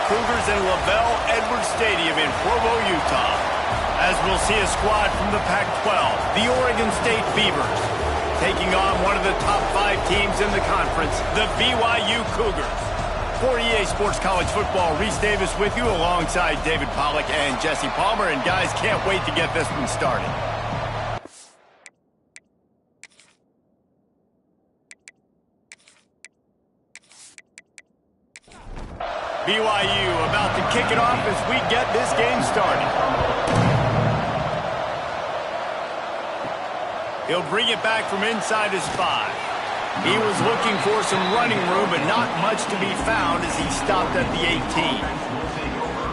Cougars in Lavelle Edwards Stadium in Provo, Utah. As we'll see a squad from the Pac-12, the Oregon State Beavers, taking on one of the top 5 teams in the conference, the BYU Cougars. For EA Sports College Football, Reese Davis with you alongside David Pollack and Jesse Palmer. And guys, can't wait to get this one started. BYU about to kick it off as we get this game started. He'll bring it back from inside his 5. He was looking for some running room, but not much to be found as he stopped at the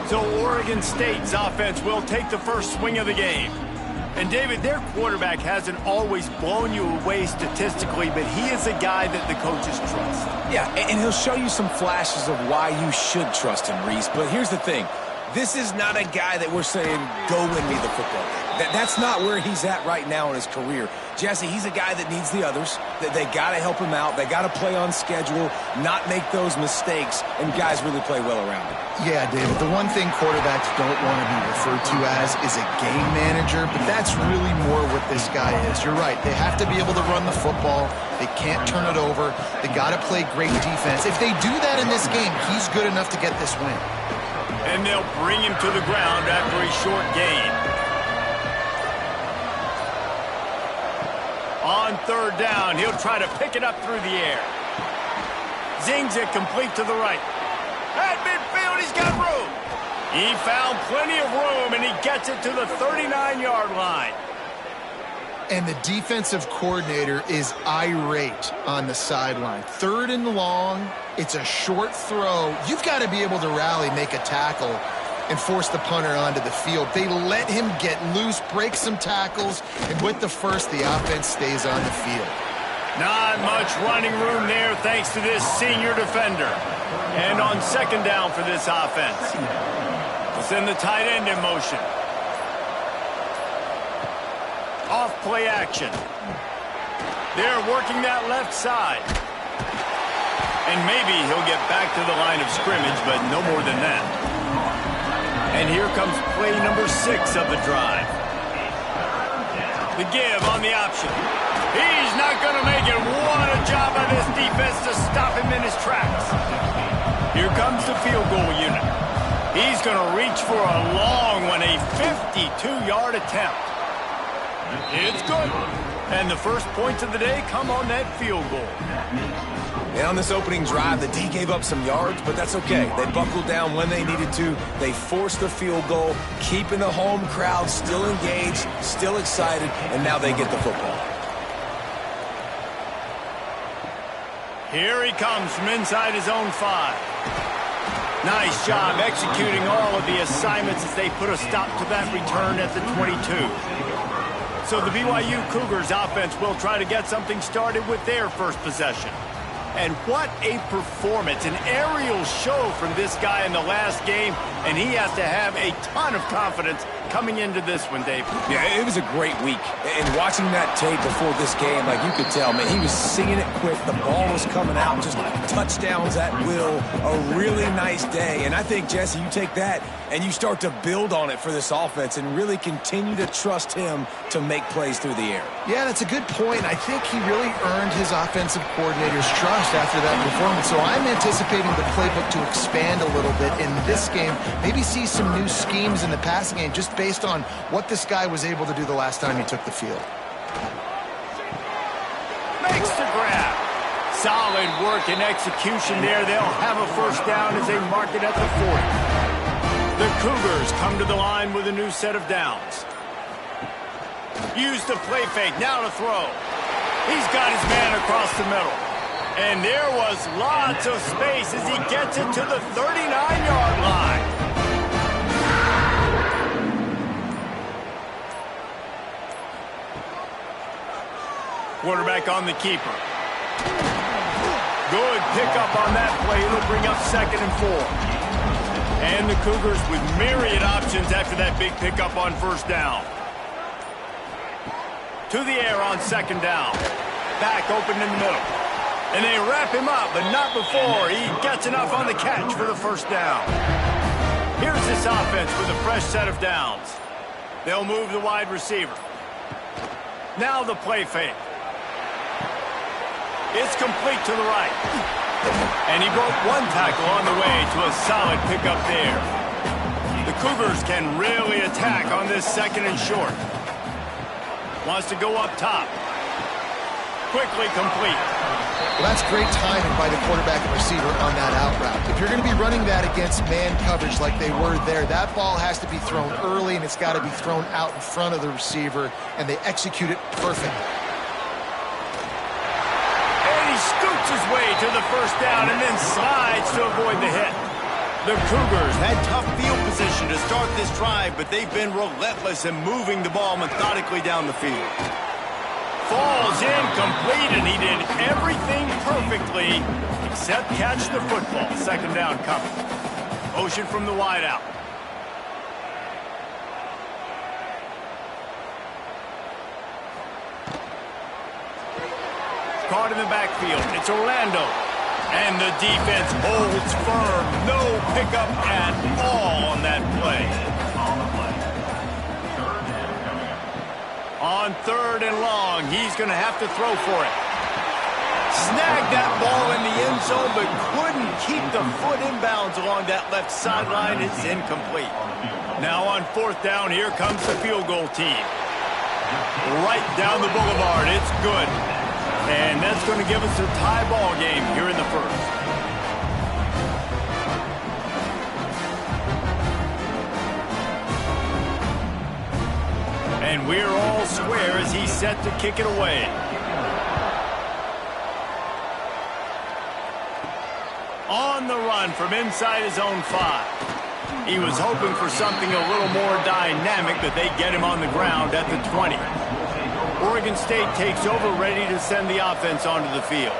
18. So Oregon State's offense will take the first swing of the game. And David, their quarterback hasn't always blown you away statistically, but he is a guy that the coaches trust. Yeah, and he'll show you some flashes of why you should trust him, Reese. But here's the thing. This is not a guy that we're saying, go win me the football game. That's not where he's at right now in his career. Jesse, he's a guy that needs the others. They got to help him out. They got to play on schedule, not make those mistakes, and guys really play well around him. Yeah, David, the one thing quarterbacks don't want to be referred to as is a game manager, but that's really more what this guy is. You're right. They have to be able to run the football. They can't turn it over. They got to play great defense. If they do that in this game, he's good enough to get this win. And they'll bring him to the ground after a short gain. On third down, he'll try to pick it up through the air. Zings it complete to the right. At midfield, he's got room. He found plenty of room, and he gets it to the 39-yard line. And the defensive coordinator is irate on the sideline. 3rd and long, it's a short throw. You've got to be able to rally, make a tackle, and force the punter onto the field. They let him get loose, break some tackles, and with the first, the offense stays on the field. Not much running room there thanks to this senior defender. And on second down for this offense, we'll send the tight end in motion. Off play action. They're working that left side. And maybe he'll get back to the line of scrimmage, but no more than that. And here comes play number 6 of the drive. The give on the option. He's not going to make it. What a job by this defense to stop him in his tracks. Here comes the field goal unit. He's going to reach for a long one, a 52-yard attempt. It's good. And the first points of the day come on that field goal. And on this opening drive, the D gave up some yards, but that's okay. They buckled down when they needed to. They forced the field goal, keeping the home crowd still engaged, still excited, and now they get the football. Here he comes from inside his own 5. Nice job executing all of the assignments as they put a stop to that return at the 22. So the BYU Cougars offense will try to get something started with their first possession. And what a performance, an aerial show from this guy in the last game, and he has to have a ton of confidence coming into this one, Dave. Yeah, it was a great week. And watching that tape before this game, like you could tell, man, he was singing it quick. The ball was coming out, just touchdowns at will. A really nice day. And I think, Jesse, you take that and you start to build on it for this offense and really continue to trust him to make plays through the air. Yeah, that's a good point. I think he really earned his offensive coordinator's trust after that performance. So I'm anticipating the playbook to expand a little bit in this game. Maybe see some new schemes in the passing game just based on what this guy was able to do the last time he took the field. Makes the grab. Solid work and execution there. They'll have a first down as they mark it at the 40. The Cougars come to the line with a new set of downs. Use the play fake, now to throw. He's got his man across the middle. And there was lots of space as he gets it to the 39-yard line. Quarterback on the keeper. Good pickup on that play. It'll bring up 2nd and 4. And the Cougars with myriad options after that big pickup on first down. To the air on 2nd down. Back open in the middle. And they wrap him up, but not before he gets enough on the catch for the first down. Here's this offense with a fresh set of downs. They'll move the wide receiver. Now the play fake. It's complete to the right. And he broke one tackle on the way to a solid pickup there. The Cougars can really attack on this second and short. Wants to go up top. Quickly complete. Well, that's great timing by the quarterback and receiver on that out route. If you're going to be running that against man coverage like they were there, that ball has to be thrown early, and it's got to be thrown out in front of the receiver, and they execute it perfectly. And he scoots his way to the first down and then slides to avoid the hit. The Cougars had tough field position to start this drive, but they've been relentless in moving the ball methodically down the field. Falls incomplete, and he did everything perfectly except catch the football. Second down coming. Motion from the wideout. Caught in the backfield. It's Orlando. And the defense holds firm. No pickup at all on that play. On third and long, he's going to have to throw for it. Snagged that ball in the end zone, but couldn't keep the foot inbounds along that left sideline. It's incomplete. Now on fourth down, here comes the field goal team. Right down the boulevard. It's good. And that's going to give us a tie ball game here in the first. And we're all square as he's set to kick it away. On the run from inside his own 5. He was hoping for something a little more dynamic, but they get him on the ground at the 20. Oregon State takes over, ready to send the offense onto the field.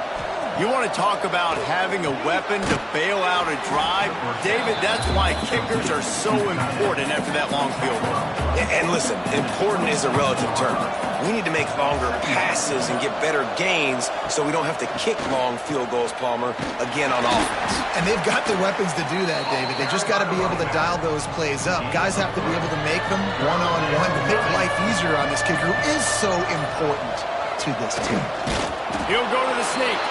You want to talk about having a weapon to bail out a drive? David, that's why kickers are so important after that long field goal. And listen, important is a relative term. We need to make longer passes and get better gains so we don't have to kick long field goals, Palmer, again on offense. And they've got the weapons to do that, David. They just got to be able to dial those plays up. Guys have to be able to make them one-on-one to make life easier on this kicker who is so important to this team. He'll go to the sneak.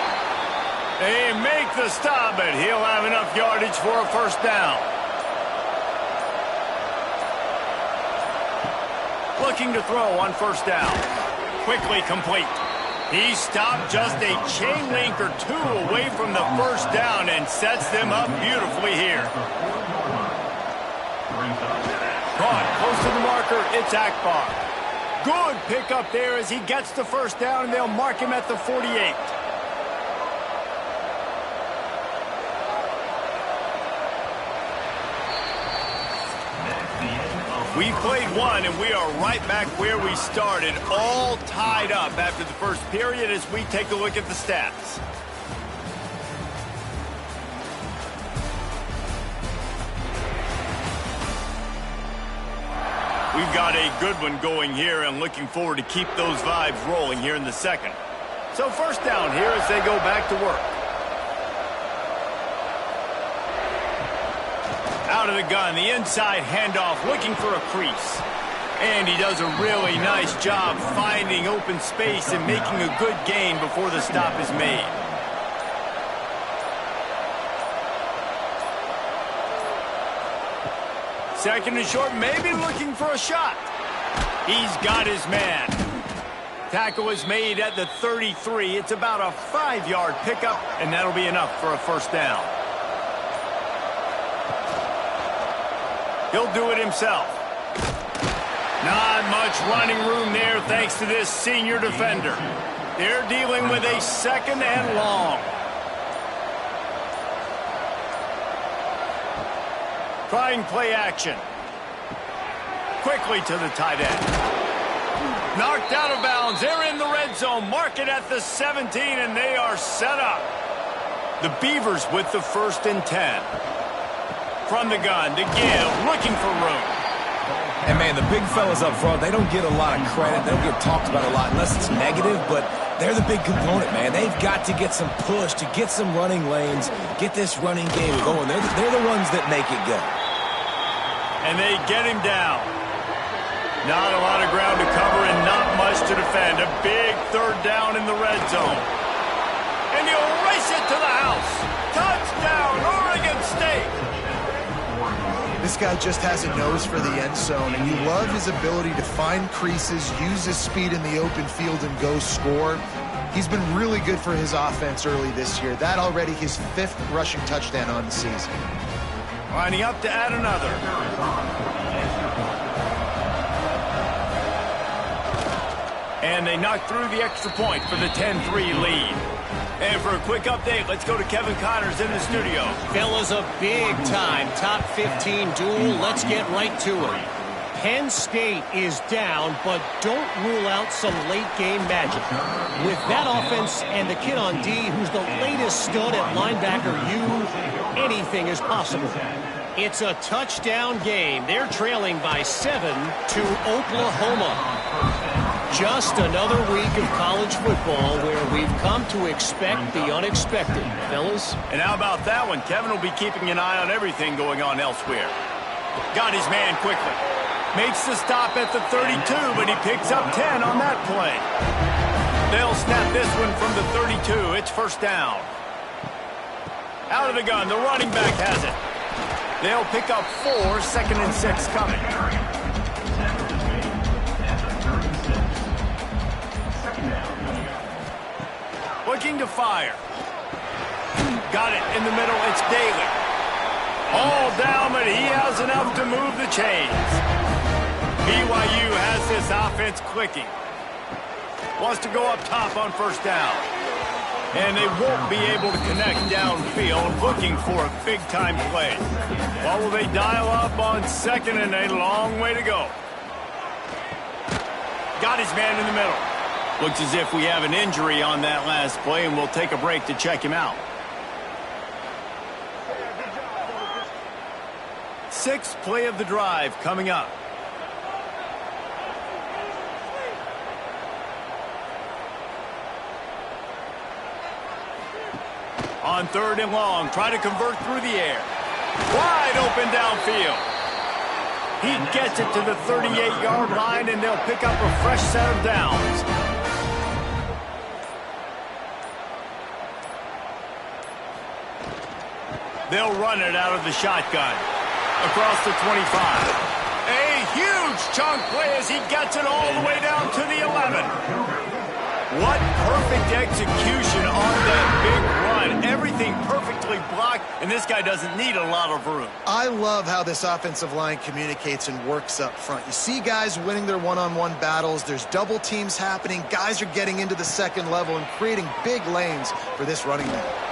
They make the stop, but he'll have enough yardage for a first down. Looking to throw on first down. Quickly complete. He stopped just a chain link or two away from the first down and sets them up beautifully here. Caught close to the marker. It's Akbar. Good pickup there as he gets the first down, and they'll mark him at the 48. We played one, and we are right back where we started, all tied up after the first period as we take a look at the stats. We've got a good one going here, and looking forward to keep those vibes rolling here in the second. So first down here as they go back to work. Out of the gun, the inside handoff, looking for a crease. And he does a really nice job finding open space and making a good gain before the stop is made. Second and short, maybe looking for a shot. He's got his man. Tackle is made at the 33. It's about a 5-yard pickup, and that'll be enough for a first down. He'll do it himself. Not much running room there thanks to this senior defender. They're dealing with a second and long. Trying play action. Quickly to the tight end. Knocked out of bounds. They're in the red zone. Mark it at the 17, and they are set up. The Beavers with the first and 10. From the gun to give, looking for room. And, man, the big fellas up front, they don't get a lot of credit. They don't get talked about a lot unless it's negative, but They're the big component, man. They've got to get some push, to get some running lanes, get this running game going. They're the ones that make it go. And they get him down. Not a lot of ground to cover and not much to defend. A big third down in the red zone. And he'll race it to the house. Touchdown, Oregon State. This guy just has a nose for the end zone, and you love his ability to find creases, use his speed in the open field, and go score. He's been really good for his offense early this year. That already his 5th rushing touchdown on the season. Lining up to add another. And they knock through the extra point for the 10-3 lead. And for a quick update, let's go to Kevin Connors in the studio. Fellas, a big-time top 15 duel. Let's get right to it. Penn State is down, but don't rule out some late-game magic. With that offense and the kid on D, who's the latest stud at linebacker U, anything is possible. It's a touchdown game. They're trailing by 7 to Oklahoma. Just another week of college football where we've come to expect the unexpected, fellas. And how about that one? Kevin will be keeping an eye on everything going on elsewhere. Got his man quickly. Makes the stop at the 32, but he picks up 10 on that play. They'll snap this one from the 32. It's first down. Out of the gun, the running back has it. They'll pick up 4, 2nd and 6 coming. Looking to fire. Got it in the middle. It's Daly. All down, but he has enough to move the chains. BYU has this offense clicking. Wants to go up top on first down. And they won't be able to connect downfield, looking for a big-time play. What will they dial up on 2nd and a long way to go? Got his man in the middle. Looks as if we have an injury on that last play, and we'll take a break to check him out. 6th play of the drive coming up. On 3rd and long, try to convert through the air. Wide open downfield. He gets it to the 38-yard line, and they'll pick up a fresh set of downs. They'll run it out of the shotgun. Across the 25. A huge chunk play as he gets it all the way down to the 11. What perfect execution on that big run. Everything perfectly blocked, and this guy doesn't need a lot of room. I love how this offensive line communicates and works up front. You see guys winning their one-on-one battles. There's double teams happening. Guys are getting into the 2nd level and creating big lanes for this running back.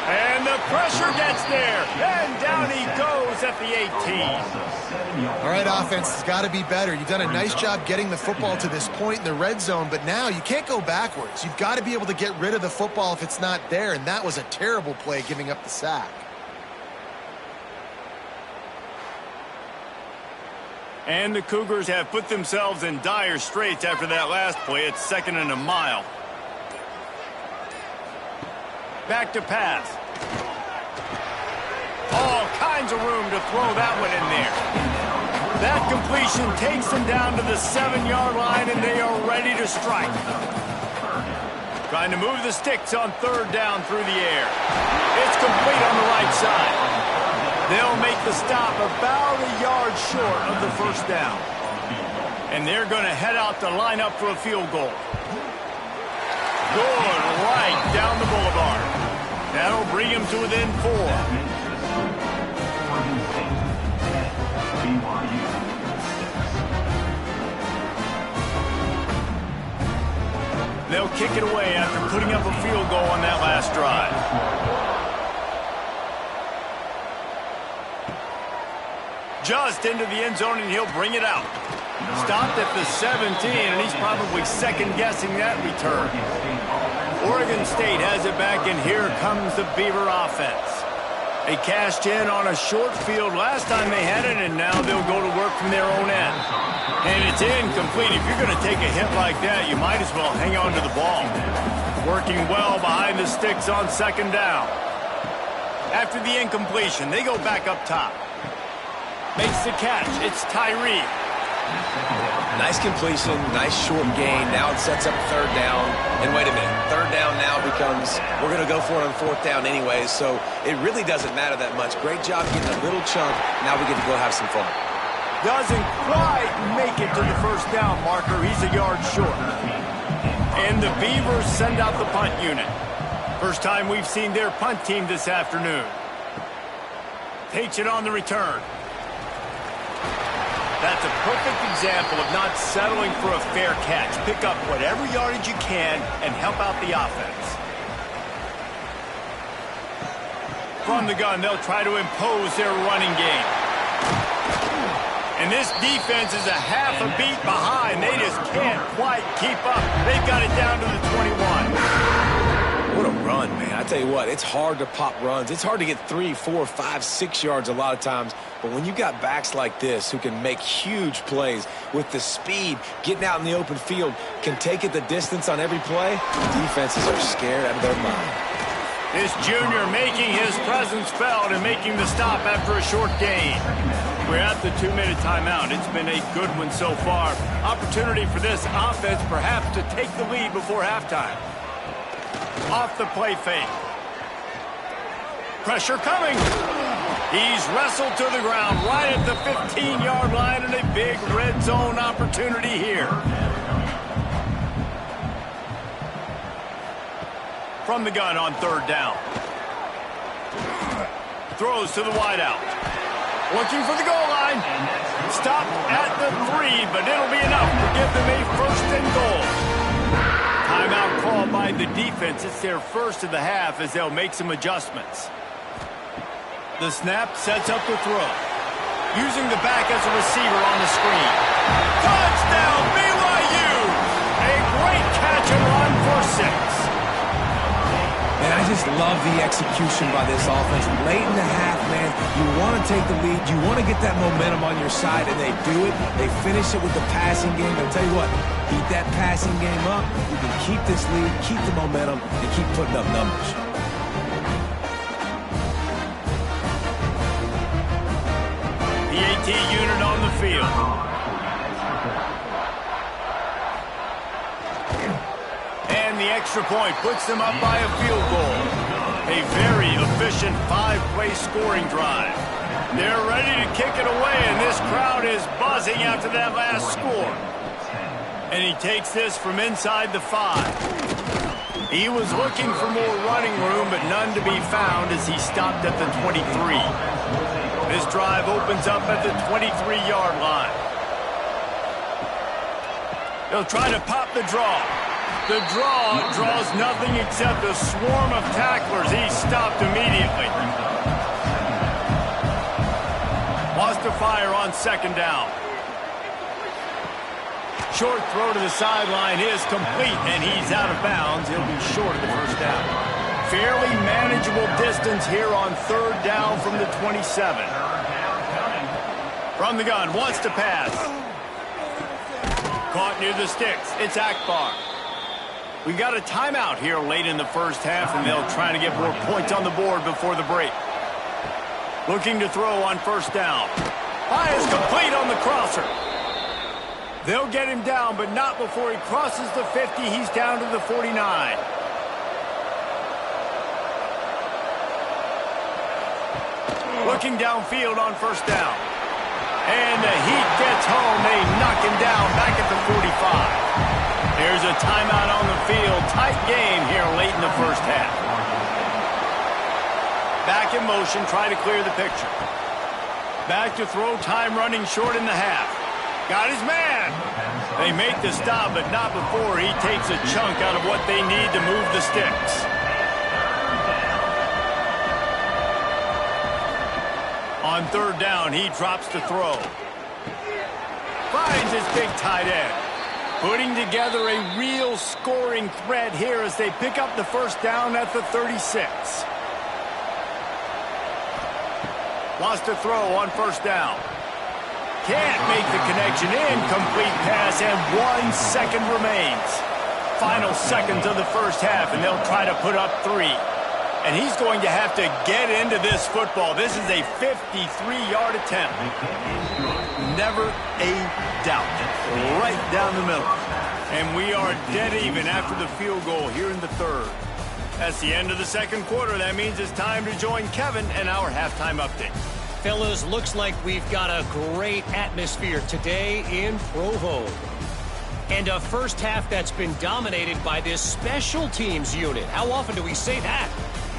And the pressure gets there. And down he goes at the 18. All right, offense has got to be better. You've done a nice job getting the football to this point in the red zone, but now you can't go backwards. You've got to be able to get rid of the football if it's not there, and that was a terrible play giving up the sack. And the Cougars have put themselves in dire straits after that last play. It's 2nd and a mile. Back to pass. All kinds of room to throw that one in there. That completion takes them down to the 7-yard line, and they are ready to strike. Trying to move the sticks on 3rd down through the air. It's complete on the right side. They'll make the stop about a yard short of the first down. And they're going to head out to line up for a field goal. Good, right down the boulevard. That'll bring him to within 4. They'll kick it away after putting up a field goal on that last drive. Just into the end zone, and he'll bring it out. Stopped at the 17, and he's probably second-guessing that return. Oregon State has it back, and here comes the Beaver offense. They cashed in on a short field last time they had it, and now they'll go to work from their own end. And it's incomplete. If you're going to take a hit like that, you might as well hang on to the ball. Working well behind the sticks on second down. After the incompletion, they go back up top. Makes the catch. It's Tyree. Nice completion, nice short gain. Now it sets up third down. And wait a minute, third down now becomes, we're going to go for it on fourth down anyways, so it really doesn't matter that much. Great job getting a little chunk. Now we get to go have some fun. Doesn't quite make it to the first down marker. He's a yard short. And the Beavers send out the punt unit. First time we've seen their punt team this afternoon. Takes it on the return. That's a perfect example of not settling for a fair catch. Pick up whatever yardage you can and help out the offense. From the gun, they'll try to impose their running game. And this defense is a half a beat behind. They just can't quite keep up. They've got it down to the 21. What a run, man. I tell you what, it's hard to pop runs. It's hard to get 3, 4, 5, 6 yards a lot of times. But when you got backs like this who can make huge plays with the speed, getting out in the open field, can take it the distance on every play, defenses are scared out of their mind. This junior making his presence felt and making the stop after a short gain. We're at the 2-minute timeout. It's been a good one so far. Opportunity for this offense perhaps to take the lead before halftime. Off the play fake. Pressure coming. He's wrestled to the ground right at the 15-yard line, and a big red zone opportunity here. From the gun on third down. Throws to the wideout. Looking for the goal line. Stop at the 3, but it'll be enough to give them a first and goal. Timeout called by the defense. It's their first of the half as they'll make some adjustments. The snap sets up the throw. Using the back as a receiver on the screen. Touchdown, BYU! A great catch and run for 6. And I just love the execution by this offense. Late in the half, man, you want to take the lead. You want to get that momentum on your side, and they do it. They finish it with the passing game. I'll tell you what, keep that passing game up. You can keep this lead, keep the momentum, and keep putting up numbers. The AT unit on the field. And the extra point puts them up by a field goal. A very efficient 5-play scoring drive. They're ready to kick it away, and this crowd is buzzing after that last score. And he takes this from inside the 5. He was looking for more running room, but none to be found as he stopped at the 23. This drive opens up at the 23-yard line. They'll try to pop the draw. The draw draws nothing except a swarm of tacklers. He's stopped immediately. Wants to fire on second down. Short throw to the sideline is complete, and he's out of bounds. He'll be short of the first down. Fairly manageable distance here on third down from the 27. From the gun, wants to pass. Caught near the sticks. It's Akbar. We've got a timeout here late in the first half, and they'll try to get more points on the board before the break. Looking to throw on first down. Fires complete on the crosser. They'll get him down, but not before he crosses the 50. He's down to the 49. Looking downfield on first down. And the heat gets home. They knock him down back at the 45. There's a timeout on the field. Tight game here late in the first half. Back in motion, try to clear the picture. Back to throw, time running short in the half. Got his man. They make the stop, but not before he takes a chunk out of what they need to move the sticks. On third down, he drops to throw. Finds his big tight end. Putting together a real scoring threat here as they pick up the first down at the 36. Wants to throw on first down. Can't make the connection. Incomplete pass, and 1 second remains. Final seconds of the first half, and they'll try to put up 3. And he's going to have to get into this football. This is a 53-yard attempt. Never a doubt. Right down the middle. And we are dead even after the field goal here in the third. That's the end of the second quarter. That means it's time to join Kevin and our halftime update. Fellas, looks like we've got a great atmosphere today in Provo. And a first half that's been dominated by this special teams unit. How often do we say that?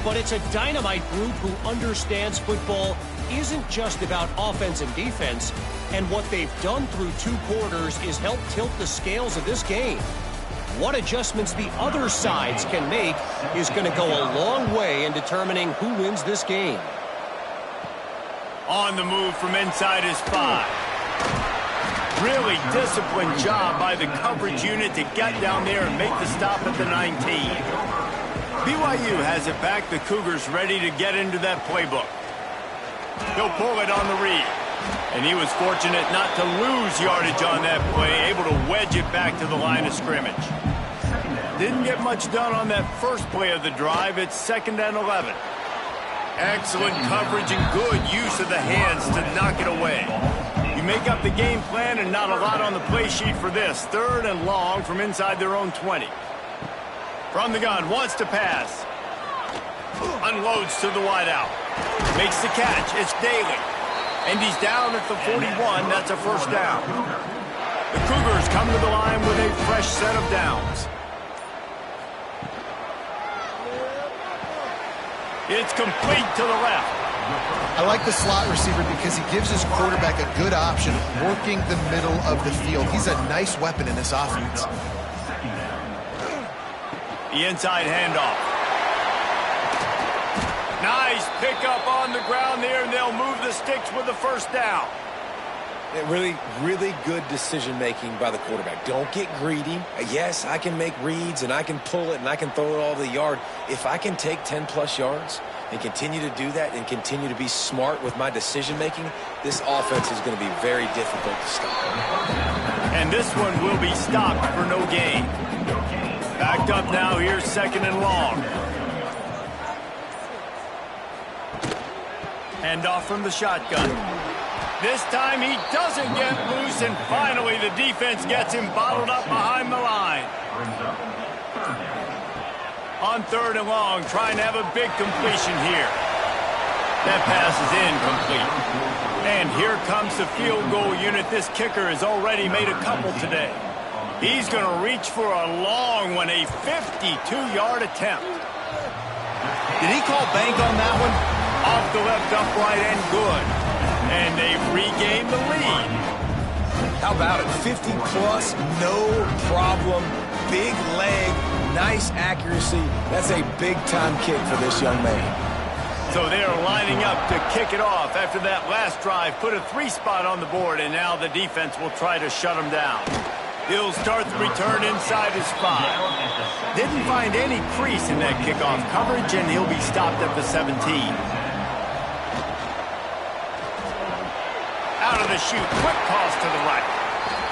But it's a dynamite group who understands football isn't just about offense and defense. And what they've done through 2 quarters is help tilt the scales of this game. What adjustments the other sides can make is going to go a long way in determining who wins this game. On the move from inside his 5. Really disciplined job by the coverage unit to get down there and make the stop at the 19. BYU has it back. The Cougars ready to get into that playbook. He'll pull it on the read. And he was fortunate not to lose yardage on that play, able to wedge it back to the line of scrimmage. Didn't get much done on that first play of the drive. It's 2nd and 11. Excellent coverage and good use of the hands to knock it away. You make up the game plan and not a lot on the play sheet for this. 3rd and long from inside their own 20. From the gun, wants to pass. Unloads to the wideout. Makes the catch. It's Daly. And he's down at the 41. That's a first down. The Cougars come to the line with a fresh set of downs. It's complete to the left. I like the slot receiver because he gives his quarterback a good option working the middle of the field. He's a nice weapon in this offense. The inside handoff. Nice pickup on the ground there, and they'll move the sticks with the first down. Really, really good decision-making by the quarterback. Don't get greedy. Yes, I can make reads, and I can pull it, and I can throw it all over the yard. If I can take 10-plus yards and continue to do that and continue to be smart with my decision-making, this offense is going to be very difficult to stop. And this one will be stopped for no gain. Backed up now. Here's 2nd and long. Handoff from the shotgun. This time he doesn't get loose, and finally the defense gets him bottled up behind the line. On 3rd and long, trying to have a big completion here. That pass is incomplete. And here comes the field goal unit. This kicker has already made a couple today. He's going to reach for a long one, a 52-yard attempt. Did he call bank on that one? Off the left upright and good. And they've regained the lead. How about it? 50-plus, no problem. Big leg, nice accuracy. That's a big-time kick for this young man. So they are lining up to kick it off after that last drive. Put a 3-spot on the board, and now the defense will try to shut them down. He'll start the return inside his 5. Didn't find any crease in that kickoff coverage, and he'll be stopped at the 17. Out of the chute, quick toss to the right.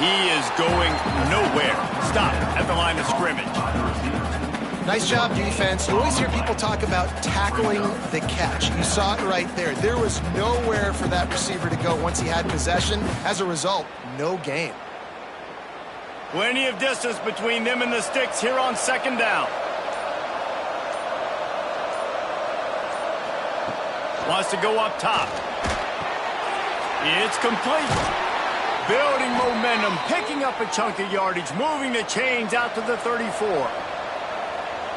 He is going nowhere. Stop at the line of scrimmage. Nice job, defense. You always hear people talk about tackling the catch. You saw it right there. There was nowhere for that receiver to go once he had possession. As a result, no gain. Plenty of distance between them and the sticks here on 2nd down. Wants to go up top. It's complete. Building momentum, picking up a chunk of yardage, moving the chains out to the 34.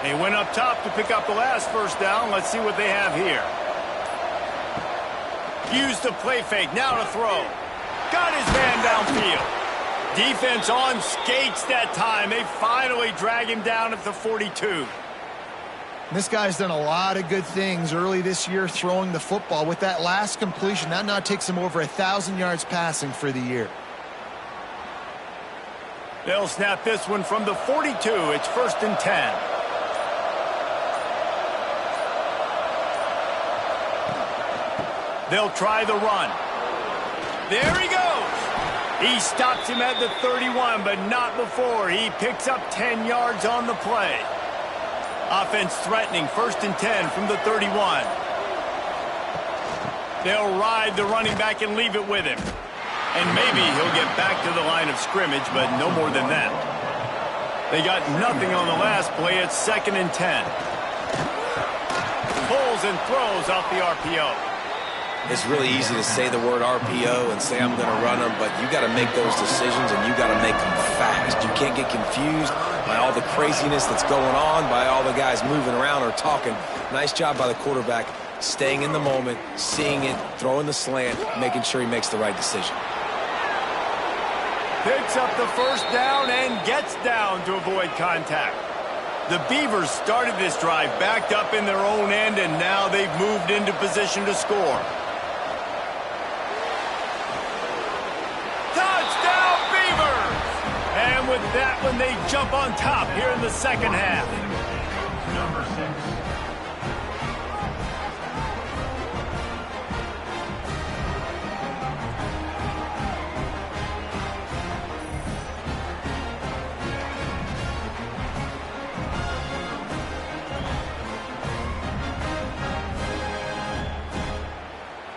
They went up top to pick up the last first down. Let's see what they have here. Use the play fake, now to throw. Got his man downfield. Defense on skates that time. They finally drag him down at the 42. This guy's done a lot of good things early this year throwing the football. With that last completion, that now takes him over 1,000 yards passing for the year. They'll snap this one from the 42. It's 1st and 10. They'll try the run. There he goes. He stops him at the 31, but not before. He picks up 10 yards on the play. Offense threatening, 1st and 10 from the 31. They'll ride the running back and leave it with him. And maybe he'll get back to the line of scrimmage, but no more than that. They got nothing on the last play. It's 2nd and 10. Pulls and throws off the RPO. It's really easy to say the word RPO and say I'm going to run them, but you got to make those decisions and you got to make them fast. You can't get confused by all the craziness that's going on, by all the guys moving around or talking. Nice job by the quarterback, staying in the moment, seeing it, throwing the slant, making sure he makes the right decision. Picks up the 1st down and gets down to avoid contact. The Beavers started this drive backed up in their own end, and now they've moved into position to score. Touchdown, Beavers! And with that one, they jump on top here in the 2nd half. Number 6.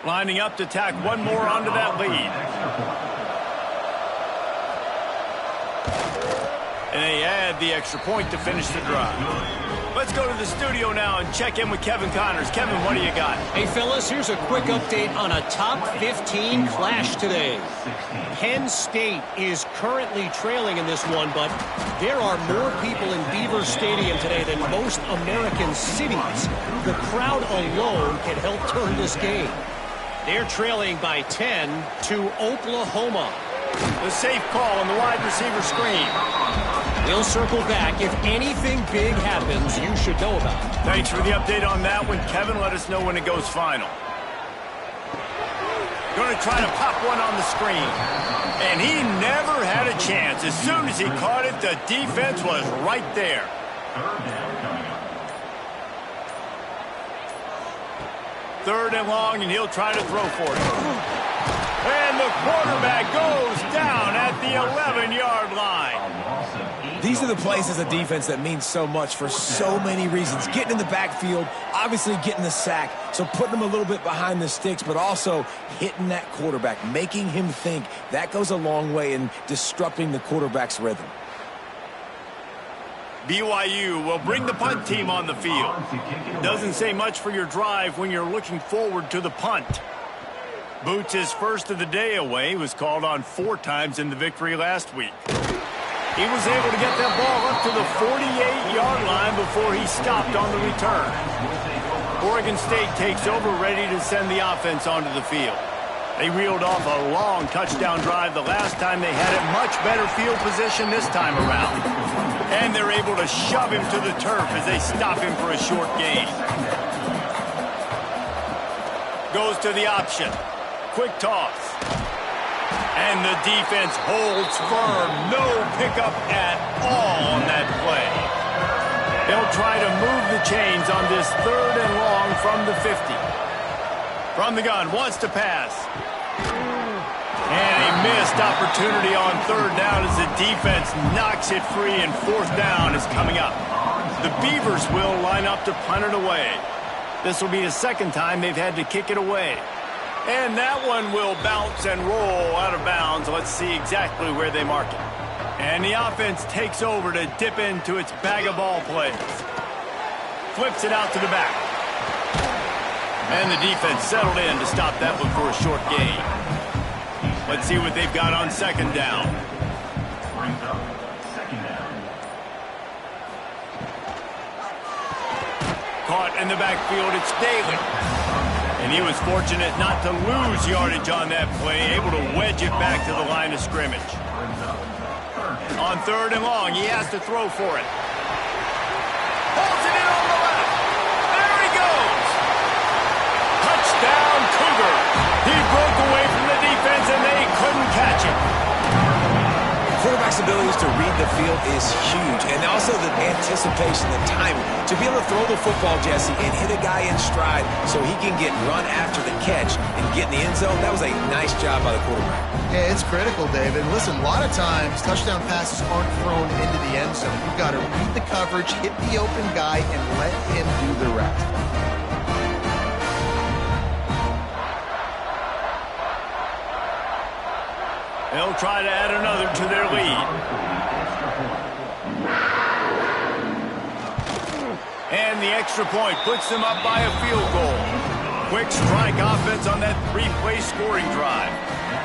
Lining up to tack one more onto that lead. And they add the extra point to finish the drive. Let's go to the studio now and check in with Kevin Connors. Kevin, what do you got? Hey, fellas, here's a quick update on a top 15 clash today. Penn State is currently trailing in this one, but there are more people in Beaver Stadium today than most American cities. The crowd alone can help turn this game. They're trailing by 10 to Oklahoma. The safe call on the wide receiver screen. We'll circle back. If anything big happens, you should know about it. Thanks for the update on that one, Kevin. Let us know when it goes final. Going to try to pop one on the screen. And he never had a chance. As soon as he caught it, the defense was right there. Third and long, and he'll try to throw for it. And the quarterback goes down at the 11-yard line. These are the plays as a defense that mean so much for so many reasons. Getting in the backfield, obviously getting the sack, so putting them a little bit behind the sticks, but also hitting that quarterback, making him think. That goes a long way in disrupting the quarterback's rhythm. BYU will bring the punt team on the field. Doesn't say much for your drive when you're looking forward to the punt. Boots' first of the day away was called on 4 times in the victory last week. He was able to get that ball up to the 48-yard line before he stopped on the return. Oregon State takes over, ready to send the offense onto the field. They reeled off a long touchdown drive the last time. They had a much better field position this time around. And they're able to shove him to the turf as they stop him for a short gain. Goes to the option. Quick toss. And the defense holds firm. No pickup at all on that play. They'll try to move the chains on this 3rd and long from the 50. From the gun, wants to pass. And a missed opportunity on 3rd down as the defense knocks it free, and 4th down is coming up. The Beavers will line up to punt it away. This will be the 2nd time they've had to kick it away. And that one will bounce and roll out of bounds. Let's see exactly where they mark it. And the offense takes over to dip into its bag of ball plays. Flips it out to the back. And the defense settled in to stop that one for a short gain. Let's see what they've got on 2nd down. Caught in the backfield, it's Daly. And he was fortunate not to lose yardage on that play, able to wedge it back to the line of scrimmage. On 3rd and long, he has to throw for it. Holds it in on the left. There he goes. Touchdown, Cougar. He broke away from the defense, and they couldn't catch it. Quarterback's ability abilities to read the field is huge. And also the anticipation, the timing. To be able to throw the football, Jesse, and hit a guy in stride so he can get run after the catch and get in the end zone, that was a nice job by the quarterback. Yeah, it's critical, David. Listen, a lot of times touchdown passes aren't thrown into the end zone. You've got to read the coverage, hit the open guy, and let him do the rest. They'll try to add another to their lead. And the extra point puts them up by a field goal. Quick strike offense on that three-play scoring drive.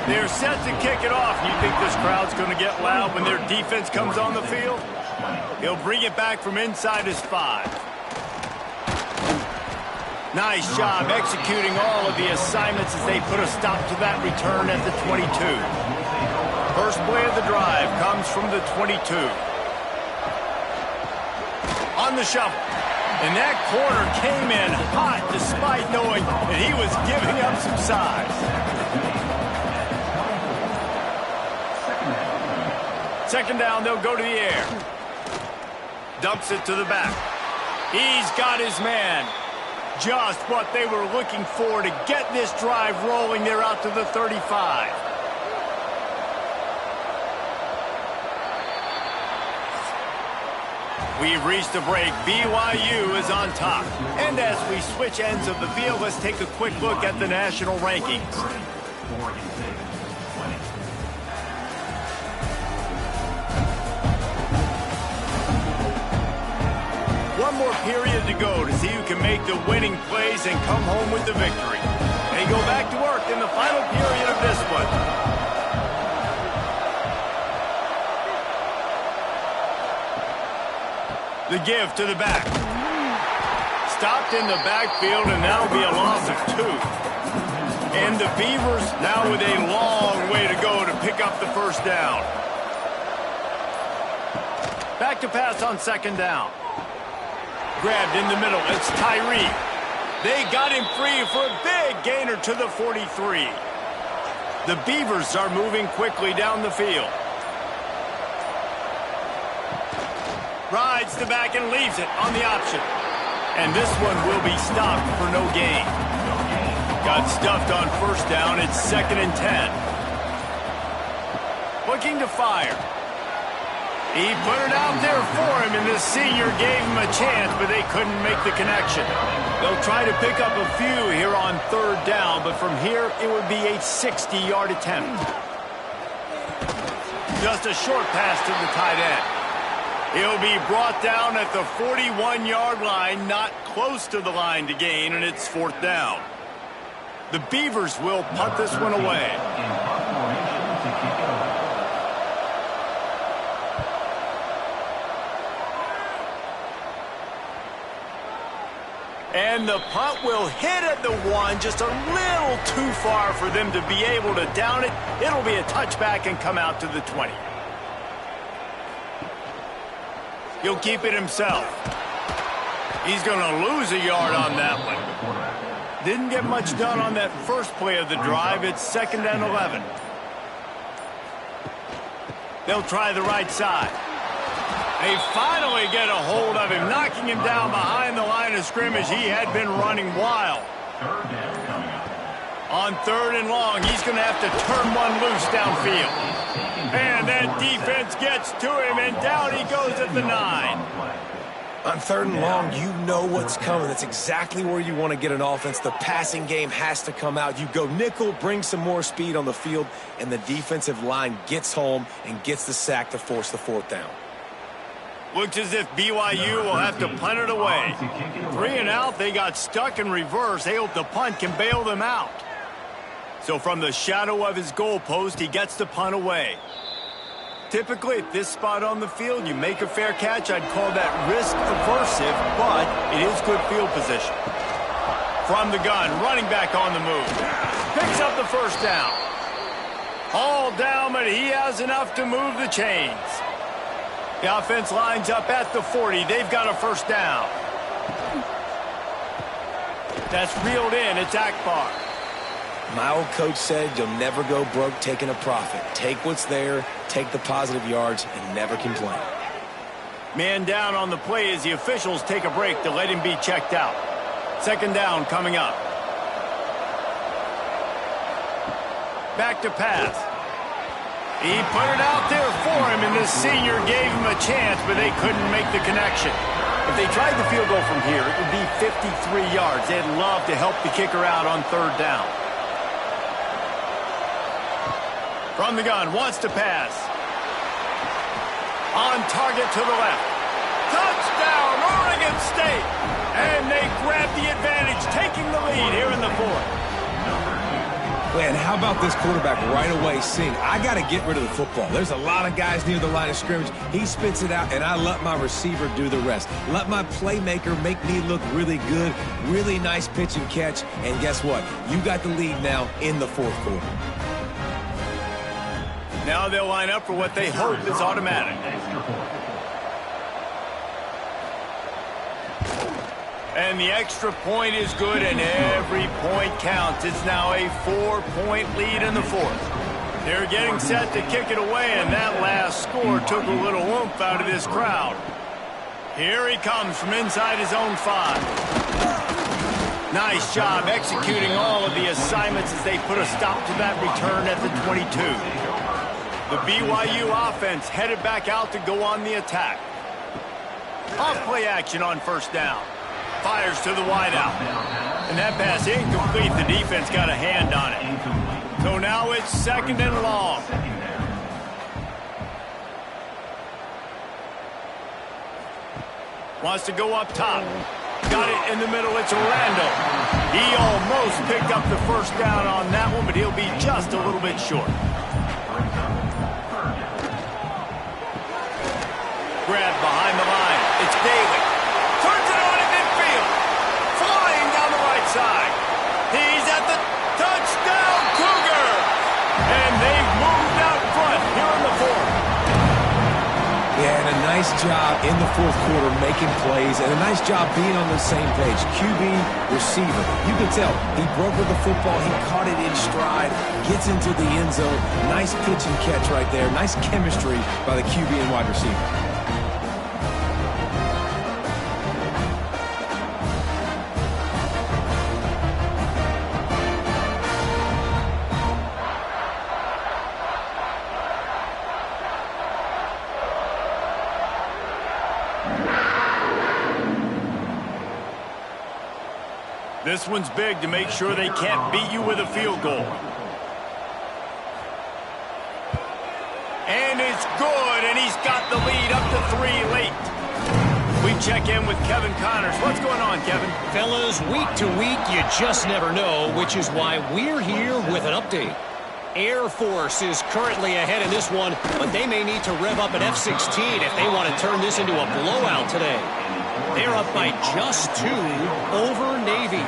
They're set to kick it off. You think this crowd's going to get loud when their defense comes on the field? He'll bring it back from inside his 5. Nice job executing all of the assignments as they put a stop to that return at the 22. First play of the drive comes from the 22. On the shuffle. And that corner came in hot despite knowing that he was giving up some size. Second down, they'll go to the air. Dumps it to the back. He's got his man. Just what they were looking for to get this drive rolling. They're out to the 35. We've reached the break. BYU is on top. And as we switch ends of the field, let's take a quick look at the national rankings. One more period to go to see who can make the winning plays and come home with the victory. They go back to work in the final period of this one. The give to the back. Stopped in the backfield, and that'll be a loss of 2. And the Beavers now with a long way to go to pick up the first down. Back to pass on second down. Grabbed in the middle. It's Tyree. They got him free for a big gainer to the 43. The Beavers are moving quickly down the field. Rides the back and leaves it on the option. And this one will be stopped for no gain. Got stuffed on first down. It's 2nd and 10. Looking to fire. He put it out there for him, and the senior gave him a chance, but they couldn't make the connection. They'll try to pick up a few here on third down, but from here it would be a 60-yard attempt. Just a short pass to the tight end. He'll be brought down at the 41-yard line, not close to the line to gain, and it's 4th down. The Beavers will punt this one away. And the punt will hit at the 1, just a little too far for them to be able to down it. It'll be a touchback and come out to the 20. He'll keep it himself. He's going to lose a yard on that one. Didn't get much done on that first play of the drive. It's 2nd and 11. They'll try the right side. They finally get a hold of him, knocking him down behind the line of scrimmage. He had been running wild. On 3rd and long, he's going to have to turn one loose downfield. And that defense gets to him, and down he goes at the 9. On 3rd and long, you know what's coming. That's exactly where you want to get an offense. The passing game has to come out. You go nickel, bring some more speed on the field, and the defensive line gets home and gets the sack to force the 4th down. Looks as if BYU will have to punt it away. 3 and out, they got stuck in reverse. They hope the punt can bail them out. So from the shadow of his goalpost, he gets the punt away. Typically, at this spot on the field, you make a fair catch. I'd call that risk-aversive, but it is good field position. From the gun, running back on the move. Picks up the first down. All down, but he has enough to move the chains. The offense lines up at the 40. They've got a first down. That's reeled in. It's Akbar. My old coach said you'll never go broke taking a profit. Take what's there, take the positive yards, and never complain. Man down on the play as the officials take a break to let him be checked out. Second down coming up. Back to pass. He put it out there for him, and the senior gave him a chance, but they couldn't make the connection. If they tried the field goal from here, it would be 53 yards. They'd love to help the kicker out on third down. From the gun, wants to pass. On target to the left. Touchdown, Oregon State! And they grab the advantage, taking the lead here in the fourth. Man, how about this quarterback right away seeing, I got to get rid of the football. There's a lot of guys near the line of scrimmage. He spits it out, and I let my receiver do the rest. Let my playmaker make me look really good. Really nice pitch and catch. And guess what? You got the lead now in the fourth quarter. Now they'll line up for what they hope is automatic. And the extra point is good, and every point counts. It's now a 4-point lead in the fourth. They're getting set to kick it away, and that last score took a little oomph out of this crowd. Here he comes from inside his own 5. Nice job executing all of the assignments as they put a stop to that return at the 22. The BYU offense headed back out to go on the attack. Off play action on first down. Fires to the wideout. And that pass incomplete. The defense got a hand on it. So now it's second and long. Wants to go up top. Got it in the middle. It's Orlando. He almost picked up the first down on that one, but he'll be just a little bit short. Grab behind the line. It's Daly. Turns it on in midfield. Flying down the right side. He's at the touchdown Cougar. And they've moved out front here in the fourth. Yeah, and a nice job in the fourth quarter making plays, and a nice job being on the same page. QB, receiver. You can tell he broke with the football. He caught it in stride, gets into the end zone. Nice pitch and catch right there. Nice chemistry by the QB and wide receiver. This one's big to make sure they can't beat you with a field goal. And it's good, and he's got the lead up to 3 late. We check in with Kevin Connors. What's going on, Kevin? Fellas, week to week, you just never know, which is why we're here with an update. Air Force is currently ahead in this one, but they may need to rev up an F-16 if they want to turn this into a blowout today. They're up by just 2 over Navy.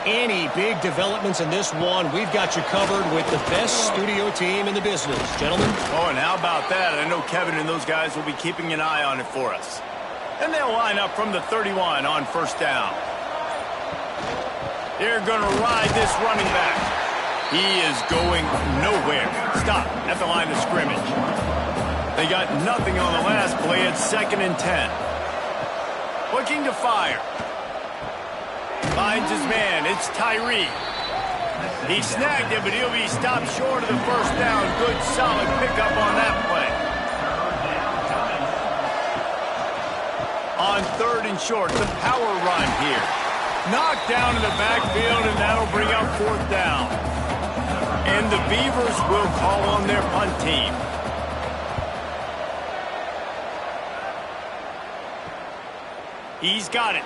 Any big developments in this one, we've got you covered with the best studio team in the business. Gentlemen? Oh, and how about that? I know Kevin and those guys will be keeping an eye on it for us. And they'll line up from the 31 on first down. They're going to ride this running back. He is going nowhere. Stop at the line of scrimmage. They got nothing on the last play. It's 2nd and 10. Looking to fire. Finds his man. It's Tyree. He snagged it, but he'll be stopped short of the first down. Good, solid pickup on that play. On 3rd and short, the power run here. Knocked down in the backfield, and that'll bring up 4th down. And the Beavers will call on their punt team. He's got it.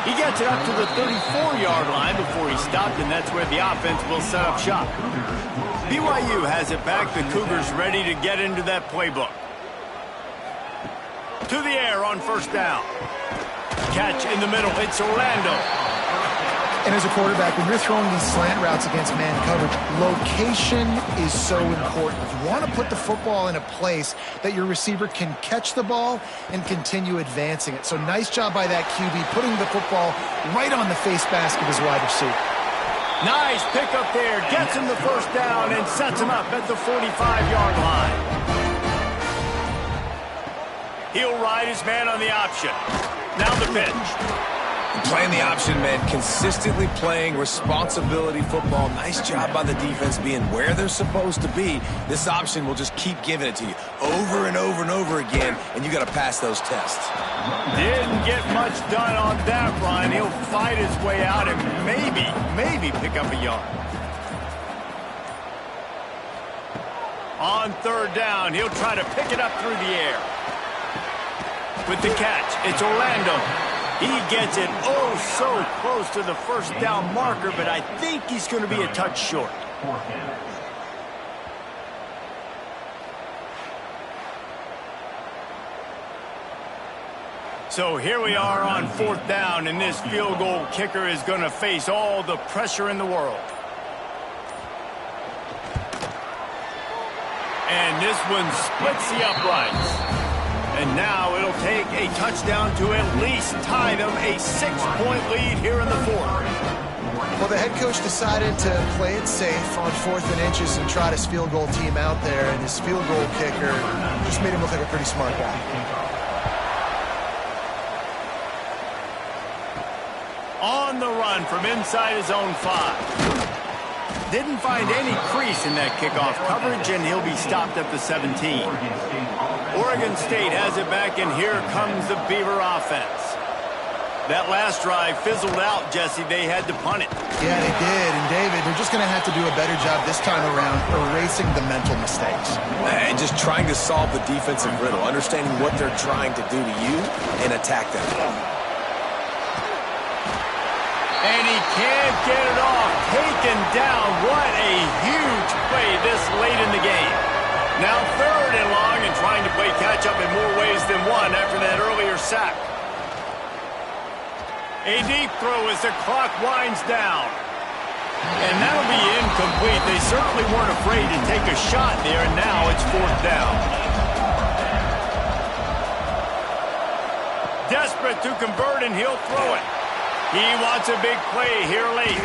He gets it up to the 34-yard line before he stopped, and that's where the offense will set up shop. BYU has it back. The Cougars ready to get into that playbook. To the air on first down. Catch in the middle. It's Orlando. And as a quarterback, when you're throwing these slant routes against man coverage, location is so important. You want to put the football in a place that your receiver can catch the ball and continue advancing it. So nice job by that QB, putting the football right on the face mask of his wide receiver. Nice pickup there. Gets him the first down and sets him up at the 45-yard line. He'll ride his man on the option. Now the pitch. Playing the option, man, consistently playing responsibility football. Nice job by the defense being where they're supposed to be. This option will just keep giving it to you over and over and over again, and you got to pass those tests. Didn't get much done on that run. He'll fight his way out and maybe pick up a yard. On third down, he'll try to pick it up through the air. With the catch, it's Orlando. He gets it so close to the first down marker, but I think he's going to be a touch short. So here we are on fourth down, and this field goal kicker is going to face all the pressure in the world. And this one splits the uprights. And now it'll take a touchdown to at least tie them a 6-point lead here in the fourth. Well, the head coach decided to play it safe on 4th and inches and trot his field goal team out there, and his field goal kicker just made him look like a pretty smart guy. On the run from inside his own 5. Didn't find any crease in that kickoff coverage, and he'll be stopped at the 17. Oregon State has it back, and here comes the Beaver offense. That last drive fizzled out, Jesse. They had to punt it. Yeah, they did. And, David, they're just going to have to do a better job this time around erasing the mental mistakes. And just trying to solve the defensive riddle, understanding what they're trying to do to you and attack them. And he can't get it off. Taken down. What a huge play this late in the game. Now 3rd and long, and trying to play catch-up in more ways than one after that earlier sack. A deep throw as the clock winds down. And that'll be incomplete. They certainly weren't afraid to take a shot there, and now it's 4th down. Desperate to convert, and he'll throw it. He wants a big play here late.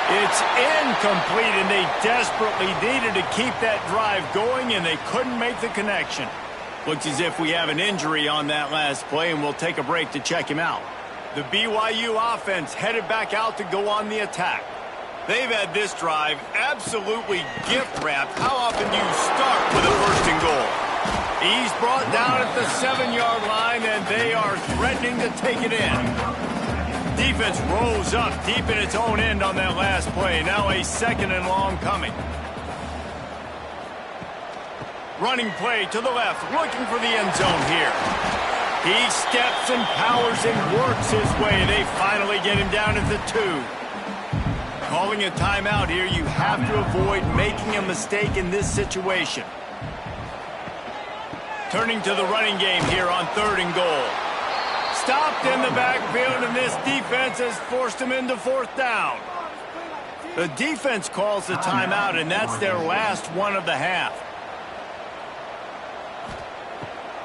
It's incomplete, and they desperately needed to keep that drive going, and they couldn't make the connection. Looks as if we have an injury on that last play, and we'll take a break to check him out. The BYU offense headed back out to go on the attack. They've had this drive absolutely gift-wrapped. How often do you start with a 1st and goal? He's brought down at the 7-yard line, and they are threatening to take it in. Defense rolls up deep in its own end on that last play. Now a 2nd and long coming. Running play to the left, looking for the end zone here. He steps and powers and works his way. They finally get him down at the 2. Calling a timeout here, you have to avoid making a mistake in this situation. Turning to the running game here on 3rd and goal. Stopped in the backfield, and this defense has forced him into 4th down. The defense calls the timeout, and that's their last one of the half.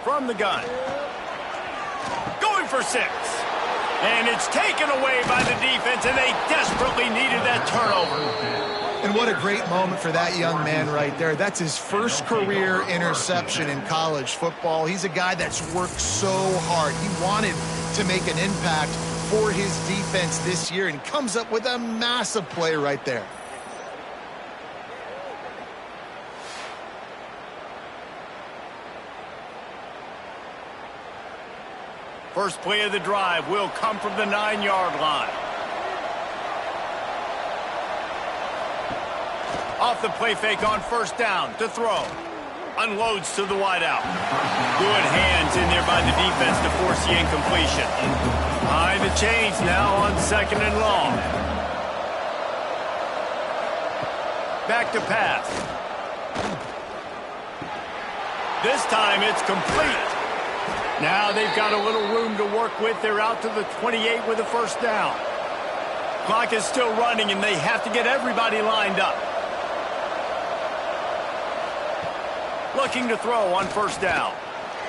From the gun. Going for 6. And it's taken away by the defense, and they desperately needed that turnover. And what a great moment for that young man right there. That's his first career interception in college football. He's a guy that's worked so hard. He wanted to make an impact for his defense this year, and comes up with a massive play right there. First play of the drive will come from the 9-yard line. Off the play fake on 1st down to throw. Unloads to the wideout. Good hands in there by the defense to force the incompletion. Behind the chains now on 2nd and long. Back to pass. This time it's complete. Now they've got a little room to work with. They're out to the 28 with a 1st down. Clock is still running, and they have to get everybody lined up. Looking to throw on 1st down.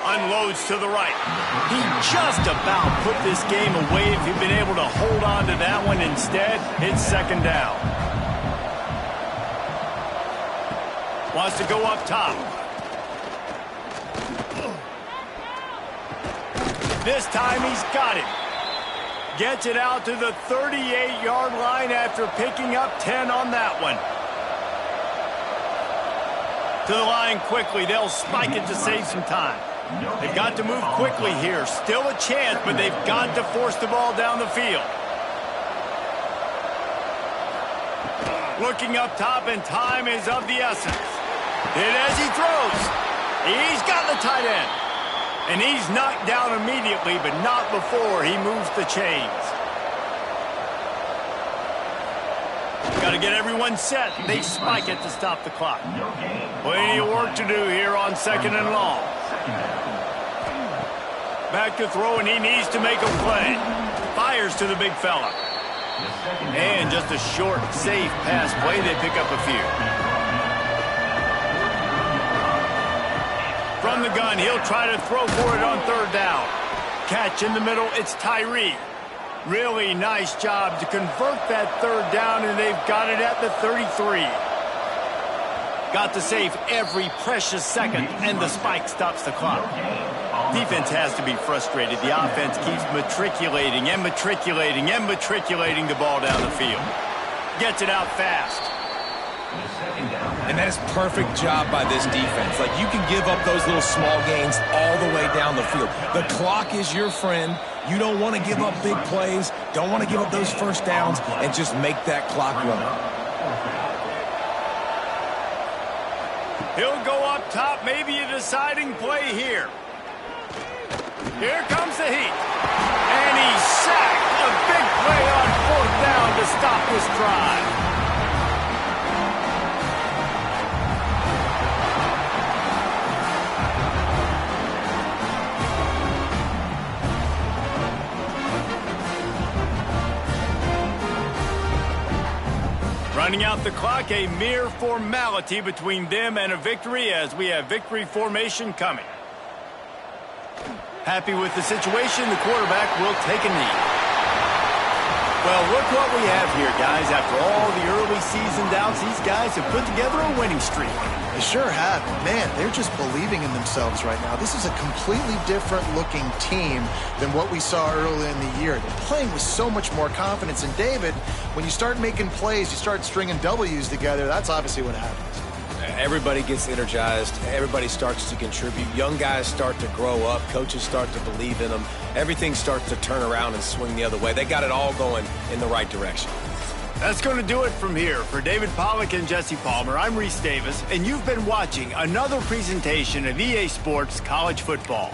Unloads to the right. He just about put this game away if he'd been able to hold on to that one. Instead, it's second down. Wants to go up top. This time he's got it. Gets it out to the 38-yard line after picking up 10 on that one. To the line quickly. They'll spike it to save some time. They've got to move quickly here. Still a chance, but they've got to force the ball down the field. Looking up top, and time is of the essence. And as he throws, he's got the tight end. And he's knocked down immediately, but not before he moves the chains. Got to get everyone set. They spike it to stop the clock. Plenty of work to do here on second and long. Back to throw, and he needs to make a play. Fires to the big fella. And just a short, safe pass play. They pick up a few. From the gun, he'll try to throw for it on third down. Catch in the middle, it's Tyree. Really nice job to convert that third down, and they've got it at the 33. Got to save every precious second, and the spike stops the clock. Defense has to be frustrated. The offense keeps matriculating and matriculating and matriculating the ball down the field. Gets it out fast. And that is perfect job by this defense. Like, you can give up those little small gains all the way down the field. The clock is your friend. You don't want to give up big plays. Don't want to give up those first downs, and just make that clock run. He'll go up top, maybe a deciding play here. Here comes the heat. And he's sacked. A big play on fourth down to stop this drive. Running out the clock, a mere formality between them and a victory as we have victory formation coming. Happy with the situation, the quarterback will take a knee. Well, look what we have here, guys. After all the early season doubts, these guys have put together a winning streak. They sure have. Man, they're just believing in themselves right now. This is a completely different looking team than what we saw early in the year. They're playing with so much more confidence. And David, when you start making plays, you start stringing W's together, that's obviously what happens. Everybody gets energized. Everybody starts to contribute. Young guys start to grow up. Coaches start to believe in them. Everything starts to turn around and swing the other way. They got it all going in the right direction. That's going to do it from here. For David Pollack and Jesse Palmer, I'm Reese Davis, and you've been watching another presentation of EA Sports College Football.